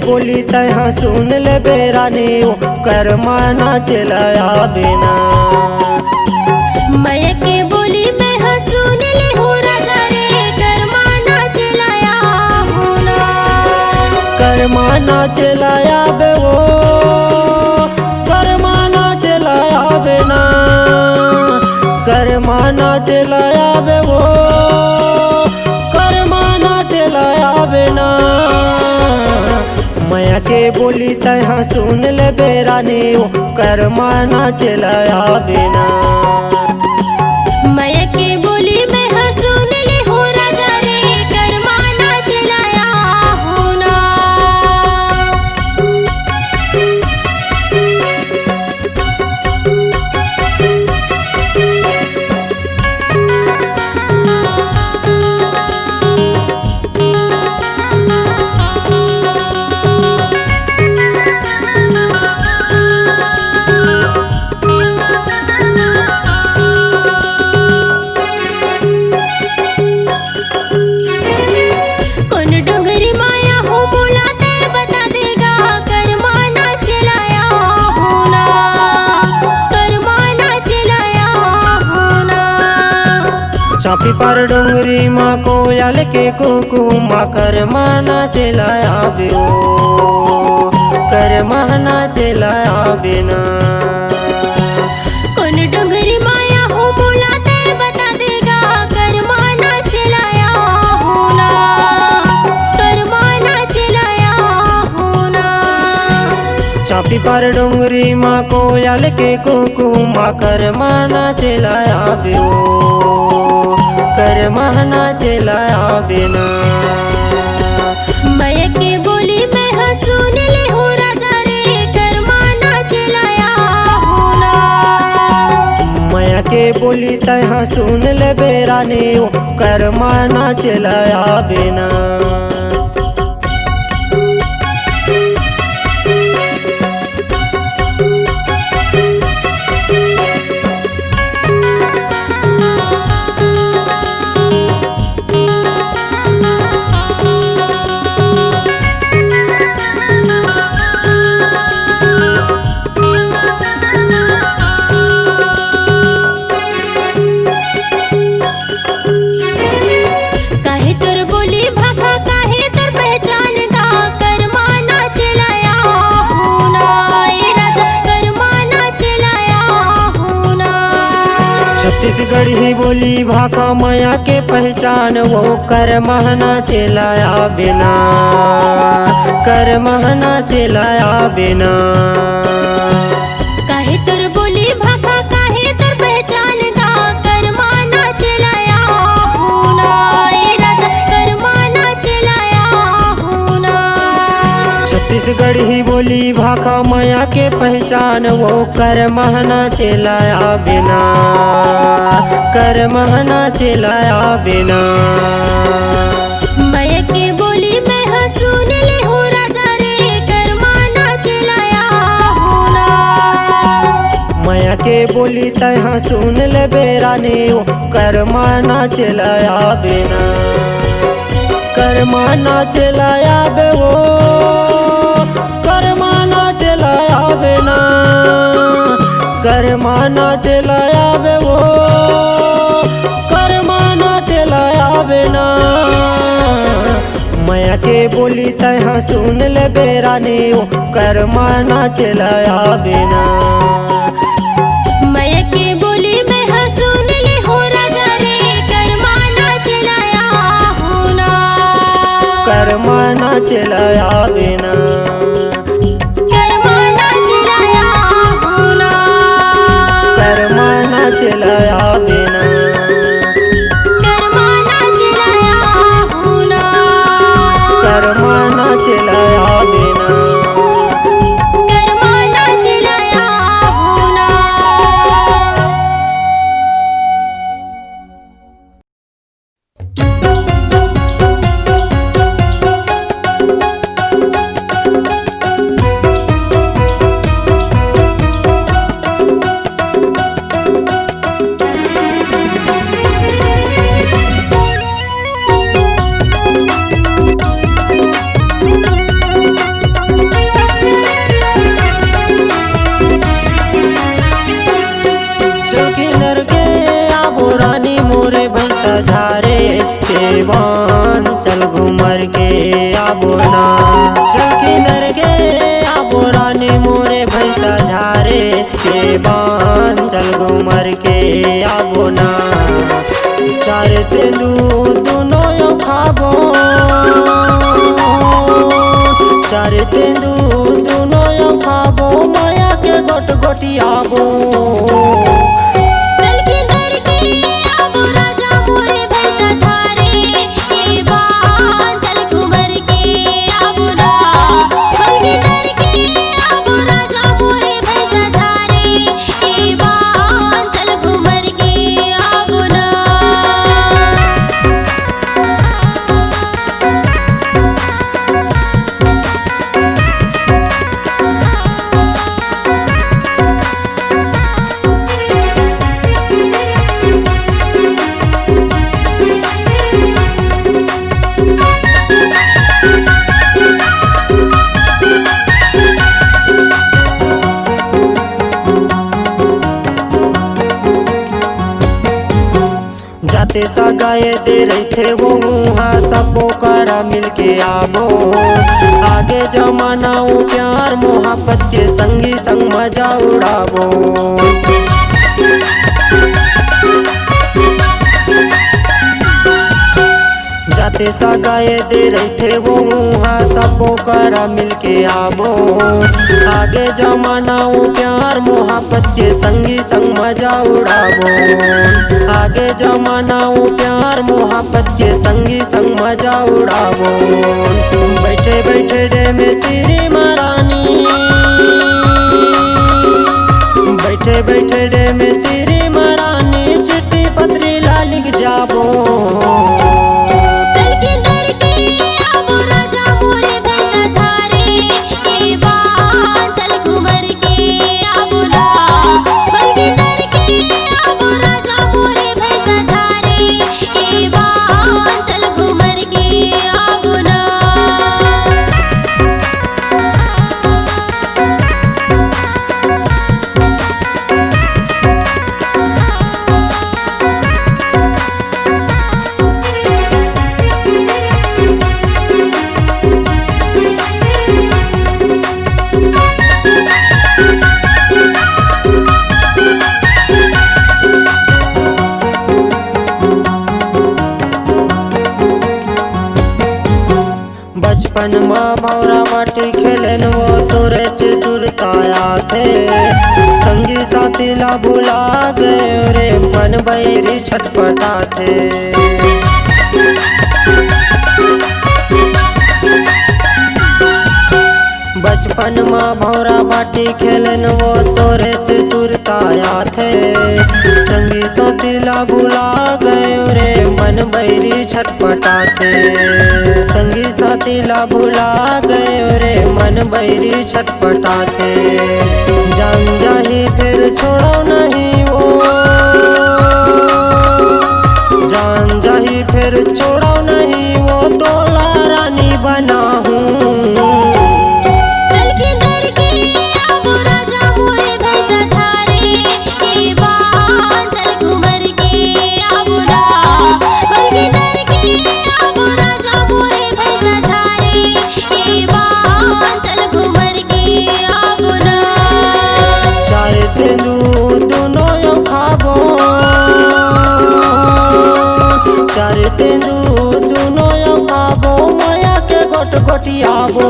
बोली तहाँ सुन ले बेरानी कर माना चलाया बिना। मैया के बोली मैं हाँ सुन ले हो राजा रे कर माना चलाया होना। कर माना चलाया बे वो कर माना चलाया बिना। कर माना चलाया बे वो कर माना चलाया बिना। मैया के बोली तहाँ सुन ले बेरानी कर माना चलाया बिना। मैया के बोली मैं हाँ सुन ले हो राजा रे कर माना चलाया होना। कौन डोंगरी माया हो मोला ते बता देगा कर माना चलाया होना। कर माना चलाया होना। चापी पर डोंगरी माँ कोयल के कुकुमा कर माना चलाया बिना। कर माना चलाया बिना। कौन डोंगरी माया हो मोला ते बता देगा कर माना चलाया होना। कर माना चलाया होना। चापी पर डोंगरी माँ कोयल के कुकुमा कर माना चलाया बिना। कर माना चलाया बिना। मैया के बोली मैं हाँ सुन ले हो राजा रे कर माना चलाया होना। मैया के बोली तहाँ सुन ले बेरानी कर माना चलाया बिना। काहे तोर बोली भाखा काहे तोर पहचान गा कर माना चलाया होना। ए राजा कर माना चलाया होना। छत्तीसगढ़ ही बोली भाका माया के पहचान वो कर महना चलाया बिना। कर महना चलाया बिना। काहे तोर बोली भाखा काहे तोर पहचान गा कर माना चलाया होना। ए राजा कर माना चलाया होना। छत्तीसगढ़ ही बोली भाका माया के पहचान वो कर महना चलाया बिना। कर महना चलाया बिना। मैया के बोली मैं हाँ सुन ले हो राजा रे कर माना चलाया होना। मैया के बोली तहाँ सुन ले बेरानी कर माना चलाया बिना। कर माना चलाया बे वो कर माना चलाया बिना। कर माना चलाया बे वो कर माना चलाया बिना। मैया के बोली तहाँ सुन ले बेरानी कर माना चलाया बिना। मैया के बोली मैं हाँ सुन ले हो राजा रे कर माना चलाया होना। कर माना चलाया बिना। कर माना चलाया होना। कर माना चलाया बिना। कर माना चलाया होना। कर माना चलाया बिना। कर माना चलाया होना। ना। चल किधर के आबो रानी मोरे भैंसा झारे के बान चल घूमर के आबो ना। चार तेंदू दोनों यो खाबो, चार तेंदू दोनों यो खाबो, माया के गोट गोटी आबो। चल किधर के आबो राजा मोरे भैंसा झारे के बान चल घूमर के आबो ना। चल किधर के आबो राजा मोरे भैंसा झारे के बान चल घूमर के आबो ना। जाते सगाए दे रही थे वो मुहा सबो करा मिलके आबो। आगे जमाना वो प्यार मोहब्बत के संगी संग मजा उड़ाबो। जाते सगाए दे रही थे वो मुहा सबो करा मिलके आबो। आगे जमाना वो प्यार मोहब्बत के संगी संग मजा उड़ाबो। आगे जमाना वो प्यार मोहब्बत के संगी संग मजा उड़ाबो। बैठे बैठे डे में तेरी महारानी, बैठे बैठे डे में तेरी महारानी, चिट्ठी पत्री ला लिख जाबो। चल किधर के आबो राजा मोरे भैंसा झारे के बान चल घूमर के आबो ना। चल किधर के आबो राजा मोरे भैंसा झारे के बान चल घूमर के आबो ना। बचपन माँ भौरा माटी खेलन वो तोरे सुरताया थे। संगी साथी ला भुला गए रे मन बैरी छटपटा थे। बचपन माँ भौरा बाटी खेलन वो तोरे सुरताया थे। संगी साथी ला भुला गए रे मन बैरी छटपटा थे। संगी साथी ला भुला गए रे मन बैरी छटपटा थे। जान जाही फिर छोड़ो नहीं वो, जान जाही फिर छोड़ो नहीं वो, तोला रानी बना हूँ। चल किधर के आबो राजा मोरे भैंसा झारे के बान चल घूमर के आबो ना। चल किधर के आबो राजा मोरे भैंसा झारे के बान चल घूमर के आबो ना। चार तेंदू दोनों यो खाबो, चार तेंदू दोनों यो खाबो, माया के गोट गोटी आबो।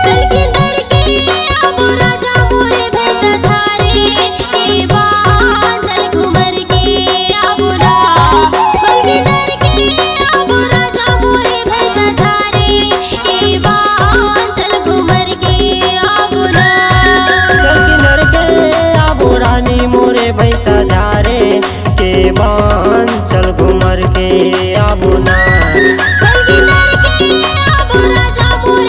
चल किधर के आबो राजा मोरे भैंसा झारे के बान चल घूमर के आबो ना। चल किधर के आबो राजा मोरे भैंसा झारे के बान चल घूमर के आबो ना। चल किधर के आबो रानी मोरे भैंसा झारे के बान चल घूमर के आबो ना। चल किधर के आबो राजा मोरे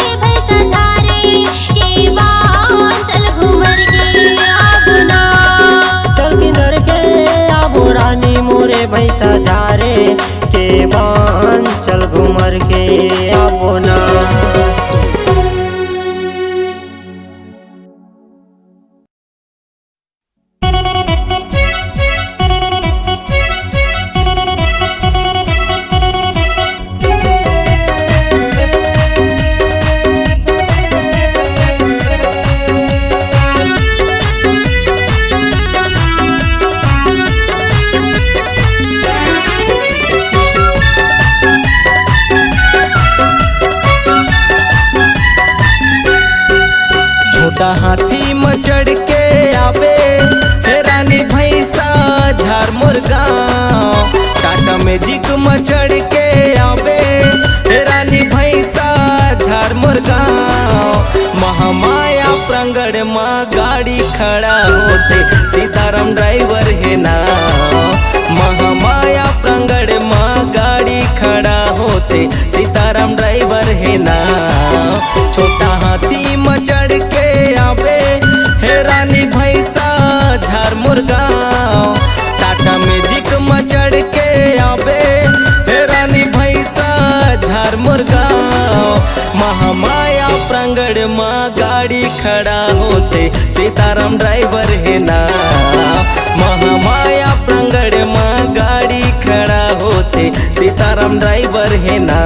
सीताराम ड्राइवर है ना। महामाया प्रांगण माँ गाड़ी खड़ा होते सीताराम ड्राइवर है ना। छोटा हाथी में चढ़ के आवे है रानी भैंसा झारमुर गाँव। टाटा मैजिक में चढ़ के आवे है रानी भैंसा झारमुर गाँव। महामाया प्रांगण माँ गाड़ी खड़ा होते सीताराम ड्राइवर है ना। महामाया प्रांगण माँ गाड़ी खड़ा होते सीताराम ड्राइवर है ना।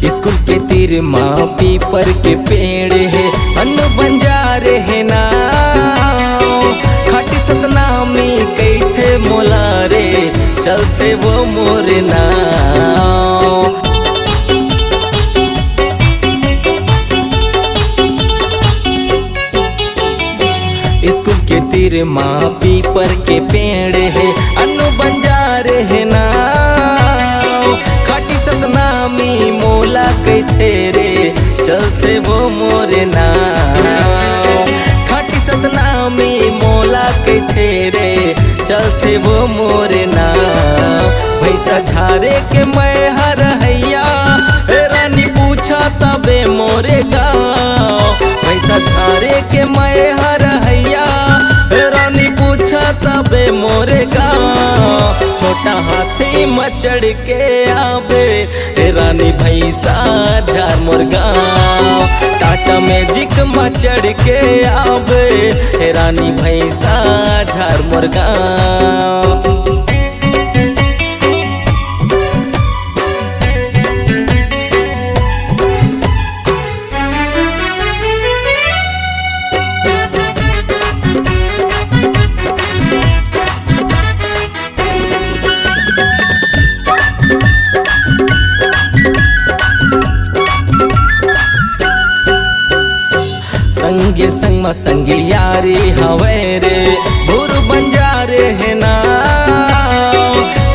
स्कूल के तीर माँ पीपर के पेड़ है अन्न बंजारे है ना। खाटी सतनामी कई थे मोलारे चलते वो मोरे ना। स्कूल के तीर माँ पीपर के पेड़ है अन्न बंजारे है ना। खाटी सतनामी मोला कई तेरे चलते वो मोरे नाव। खाटी सतनामी मोला कई तेरे चलते वो मोरे नाव। भैंसा झारे के मैं हर हैया रानी पूछा तबे मोरे गाँव। भैंसा झारे के मैं हर हैया रानी पूछा तबे मोरे गाँव। छोटा हाथी में चढ़ के आवे रानी भैंसा झारमुर गाँव। टाटा मैजिक में चढ़ के आवे रानी भैंसा झारमुर गाँव। संगे संग में संगी यारी हवे रे भूर बंजारे है ना।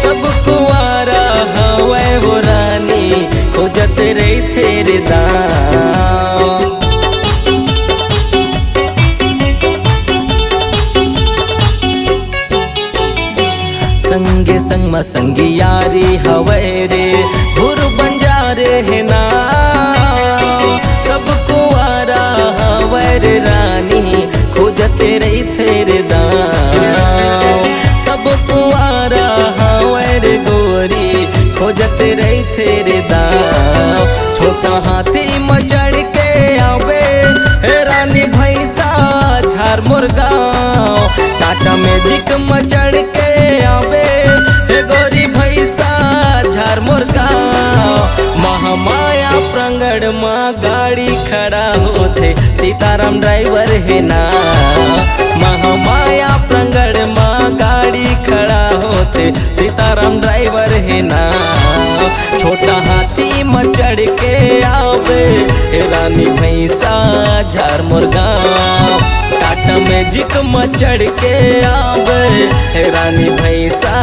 सब कुआरा हवे वो रानी खोजत रही तेरे दाँव। संगे संग में संगी यारी हवे रे भूर बंजारे है ना। सब कुआरा हवर रानी खोजते रही तेरे दाँव। सब कुआरा हवर गोरी खोजते रही तेरे दाँव। छोटा हाथी में चढ़ के आवे रानी भैंसा झारमुर गाँव। टाटा मैजिक में चढ़ के आवे गोरी भैंसा झारमुर गाँव। महामाया प्रांगण माँ गाड़ी खड़ा होते सीताराम ड्राइवर है ना। महामाया प्रांगण माँ गाड़ी खड़ा होते सीताराम ड्राइवर है ना। छोटा हाथी में चढ़ के आवे रानी भैंसा झारमुर गाँव। टाटा मैजिक में चढ़ के आवे रानी भैंसा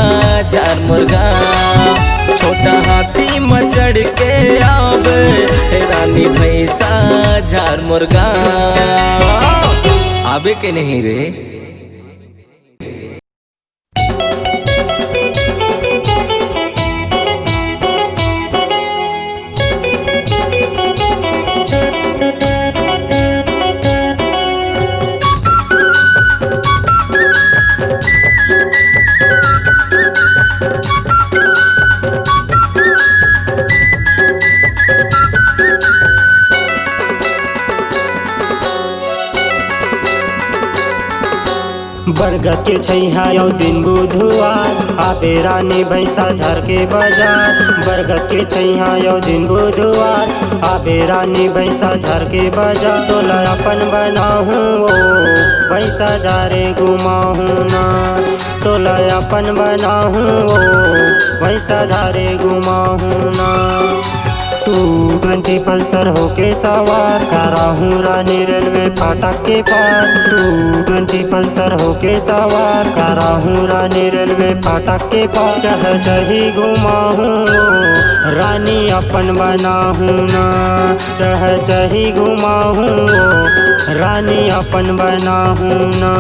झारमुर गाँव। छोटा हाथी में चढ़ के आवे रानी भैंसा झारमुर गाँव। आवे के नहीं रे। बरगद के छैहा यौ दिन बुधवार आबे रानी भैंसा झर के बाजार। बरगद के छैहा यौ दिन बुधवार आबे रानी भैंसा झर के बजा तोला अपन बनाहूँ वो भैंसा झारे घुमाहूँ ना तोला अपन बनाहूँ वो भैंसा झारे घुमाहूँ ना 220 पल्सर होके सवार कराहूँ रानी रेलवे फाटक के पार 220 पल्सर होके सवार कराहूँ रानी रेलवे फाटक के पार चह चही घुमाहूँ रानी अपन बनाहूँ ना चह चही घुमाहूँ रानी अपन बनाहूँ ना।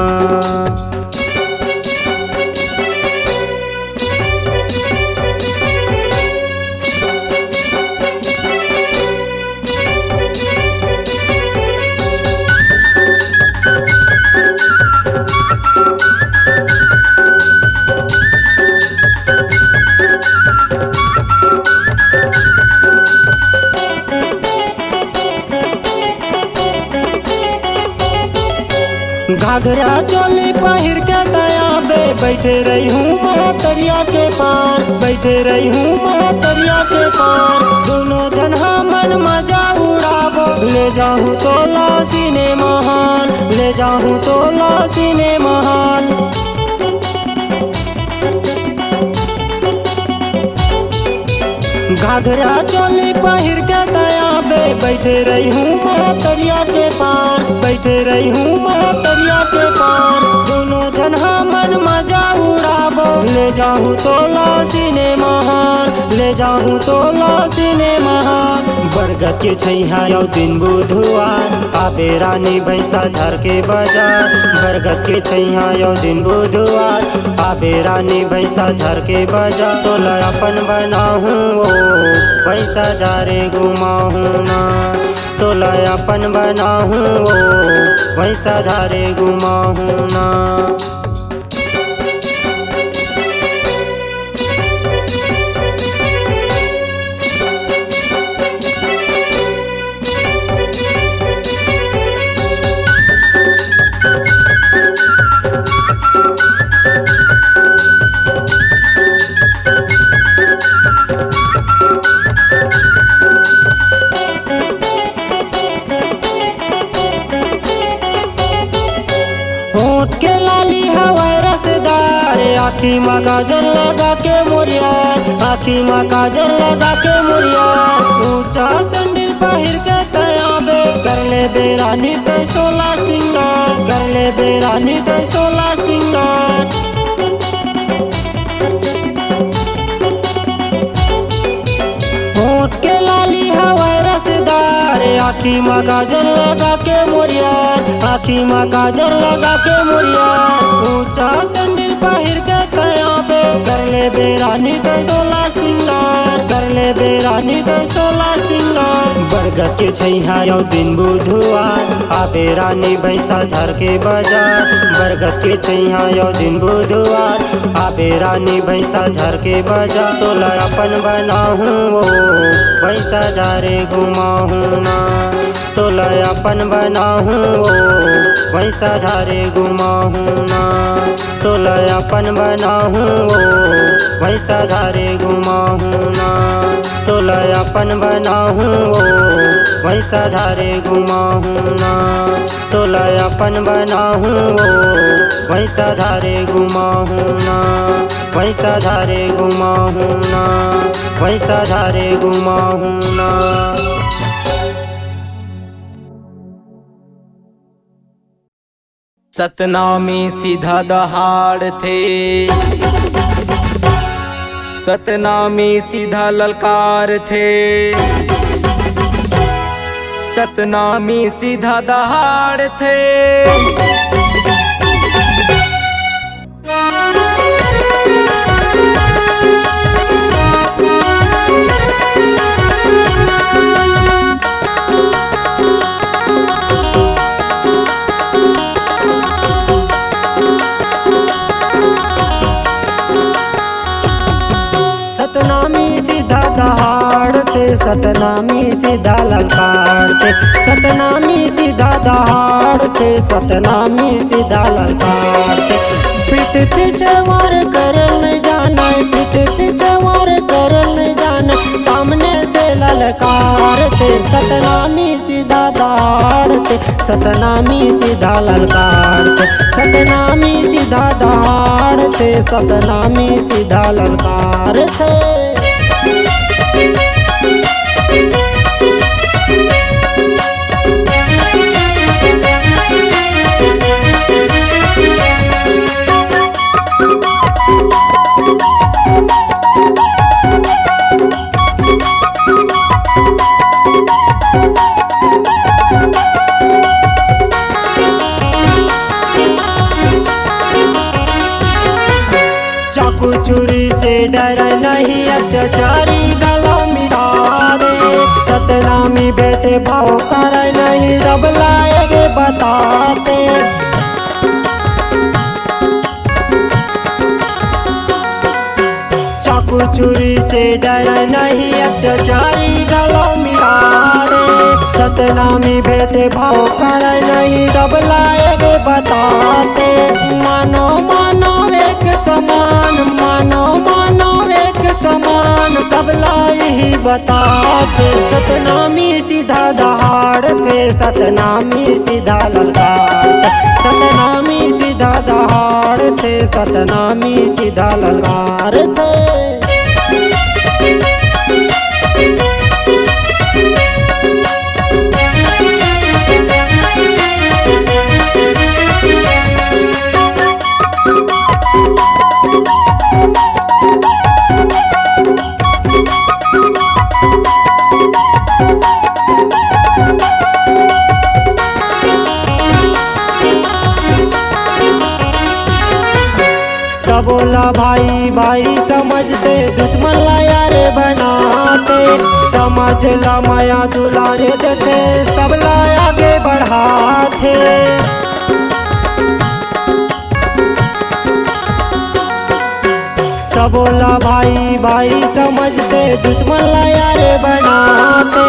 घाघरा चोली पहिर के दयाबे बैठे रही हूँ महतरिया के पार बैठे रही हूँ महतरिया के पार दोनों जन मन मजा उड़ाबो ले जाऊँ तो लासीने महान ले जाऊँ तो लासीने महान। घाघरा चोली पहिर के दयाबे बैठे रही हूँ महतरिया के पार बैठे रही हूँ महतरिया के पार दोनों जन मन मजा उड़ाबो ले जाऊँ तो लासीने महान ले जाऊँ तो लासीने महान। बरगद के छैया यौ दिन बुधवार आबे रानी भैंसा झर के बाजार बरगद के छैया यौ दिन बुधवार आबे रानी भैंसा झर के बाजार तोला अपन बनाहूँ वो भैंसा झारे घुमाहूँ ना तोला अपन बनाहूँ वो भैंसा झारे घुमाहूँ ना। होठ के लाली हवाई रसदार आँखी माँ काजल लगा के मोरियार आँखी माँ काजल लगा के मोरियार ऊंचा सैंडल पहिर के तयाबे कर ले बेरानी तो 16 सिंगार कर ले बेरानी तो 16 सिंगार। होठ के लाली हवाई रसदार आँखी माँ काजल लगा के मोरियार आँखी माँ काजल लगा के मोरियार ऊंचा सैंडल पहिर के तयाबे कर ले बेरानी तो 16 सिंगार कर ले बेरानी तो 16 सिंगार। बरगद के छैया यौ दिन बुधवार आबे रानी भैंसा झर के बाजार बरगद के छैया यौ दिन बुधवार आबे रानी भैंसा झर के बाजार तोला अपन बनाहूँ वो भैंसा झारे घुमाहूँ ना तोला अपन बनाहूँ वो भैंसा झारे घुमाहूँ ना तोला अपन बनाहूँ वो भैंसा झारे घुमाहूँ ना तोला अपन बनाहूँ वो भैंसा झारे घुमाहूँ ना तोला अपन बनाहूँ वो भैंसा झारे घुमाहूँ ना भैंसा झारे घुमाहूँ ना भैंसा झारे घुमाहूँ ना। सतनामी सीधा दहाड़ थे सतनामी सीधा ललकार थे सतनामी सीधा दहाड़ थे। सतनामी सीधा दहाड़ते सतनामी सीधा ललकारते सतनामी सीधा दहाड़ते सतनामी सीधा ललकारते पीठ पीछे वार करल जाना पीठ पीछे वार करल जाना सामने से ललकारते दहाड़ते सतनामी सीधा ललकारते सतनामी सीधा दहाड़ते सतनामी सीधा ललकारते। चाकू चूरी से डर नहीं अत्याचारी गला मिला दे सतनामी बेते भाव कर नहीं सब लाएगे बताते। चाकू चूरी से डर नहीं अत्याचारी गला मिला दे सतनामी बेते भाव कर नहीं सब लाएगे बताते। मानो मानो एक समान मानो मानो एक समान सब लाई ही बताते सतनामी सीधा दहाड़ते सतनामी सीधा ललकारते सतनामी सीधा दहाड़ते सतनामी सीधा ललकारते। बोला भाई भाई समझते दुश्मन ला यार बनाते समझ ला माया दुलारे देते सब ला आगे बढ़ाते। सब बोला भाई भाई समझते दुश्मन ला यार बनाते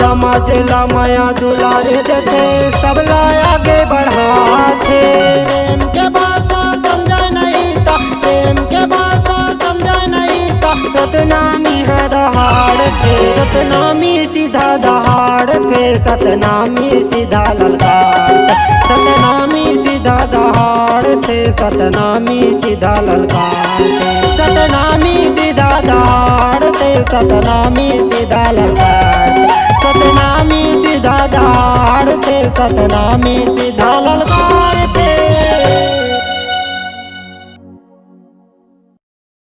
समझ ला माया दुलारे देते सब ला आगे बढ़ाते। प्रेम के भाषा समझा नहीं था प्रेम के भाषा समझा नहीं था सतनामी है दहाड़ते सतनामी सीधा दहाड़ते सतनामी सीधा ललकारते सतनामी सीधा दहाड़ते सतनामी सीधा ललकारते सतनामी सीधा दहाड़ते सतनामी सीधा ललकारते सतनामी सीधा दहाड़ते सतनामी सीधा ललकारते।